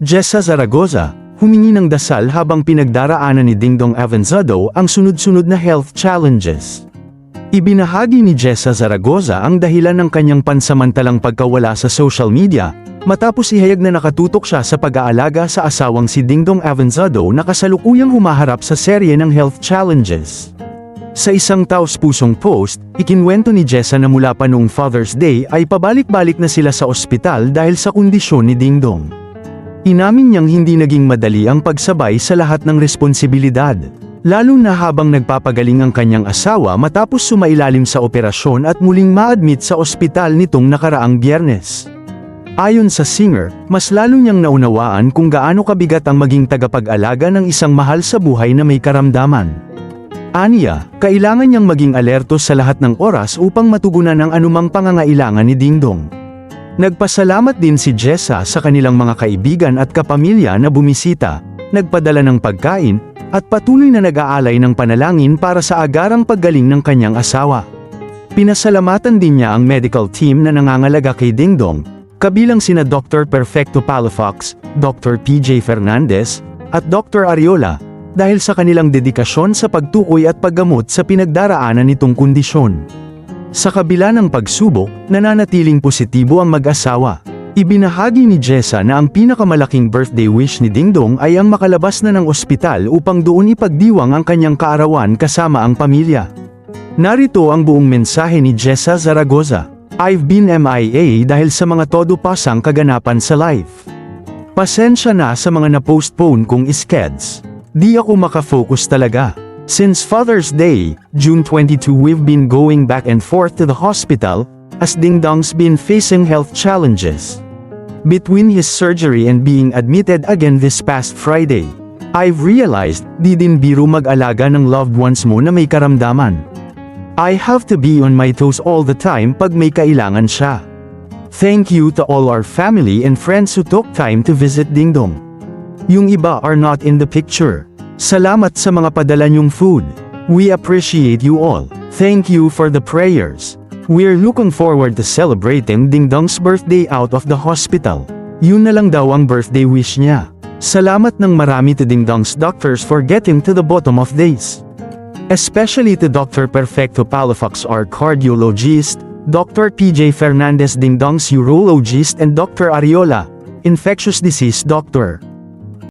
Jessa Zaragoza, humingi ng dasal habang pinagdaraanan ni Dingdong Avanzado ang sunod-sunod na health challenges. Ibinahagi ni Jessa Zaragoza ang dahilan ng kanyang pansamantalang pagkawala sa social media, matapos ihayag na nakatutok siya sa pag-aalaga sa asawang si Dingdong Avanzado na kasalukuyang humaharap sa serye ng health challenges. Sa isang taos-pusong post, ikinwento ni Jessa na mula pa noong Father's Day ay pabalik-balik na sila sa ospital dahil sa kondisyon ni Dingdong. Inamin niyang hindi naging madali ang pagsabay sa lahat ng responsibilidad, lalo na habang nagpapagaling ang kanyang asawa matapos sumailalim sa operasyon at muling ma-admit sa ospital nitong nakaraang Biyernes. Ayon sa singer, mas lalo niyang naunawaan kung gaano kabigat ang maging tagapag-alaga ng isang mahal sa buhay na may karamdaman. Aniya, kailangan niyang maging alerto sa lahat ng oras upang matugunan ang anumang pangangailangan ni Dingdong. Nagpasalamat din si Jessa sa kanilang mga kaibigan at kapamilya na bumisita, nagpadala ng pagkain, at patuloy na nag-aalay ng panalangin para sa agarang paggaling ng kanyang asawa. Pinasalamatan din niya ang medical team na nangangalaga kay Dingdong, kabilang sina Dr. Perfecto Palafox, Dr. PJ Fernandez, at Dr. Ariola, dahil sa kanilang dedikasyon sa pagtukoy at paggamot sa pinagdaraanan nitong kondisyon. Sa kabila ng pagsubok, nananatiling positibo ang mag-asawa. Ibinahagi ni Jessa na ang pinakamalaking birthday wish ni Dingdong ay ang makalabas na ng ospital upang doon ipagdiwang ang kanyang kaarawan kasama ang pamilya. Narito ang buong mensahe ni Jessa Zaragoza. I've been MIA dahil sa mga todo-pasang kaganapan sa life. Pasensya na sa mga na-postpone kong skeds. Di ako makafocus talaga. Since Father's Day, June 22, we've been going back and forth to the hospital, as Dingdong's been facing health challenges. Between his surgery and being admitted again this past Friday, I've realized, di din biro mag-alaga ng loved ones mo na may karamdaman. I have to be on my toes all the time pag may kailangan siya. Thank you to all our family and friends who took time to visit Dingdong. Yung iba are not in the picture. Salamat sa mga padala niyong food. We appreciate you all. Thank you for the prayers. We're looking forward to celebrating Dingdong's birthday out of the hospital. Yun na lang daw ang birthday wish niya. Salamat ng marami to Dingdong's doctors for getting to the bottom of this. Especially to Dr. Perfecto Palafox, our cardiologist, Dr. PJ Fernandez, Dingdong's urologist, and Dr. Ariola, infectious disease doctor.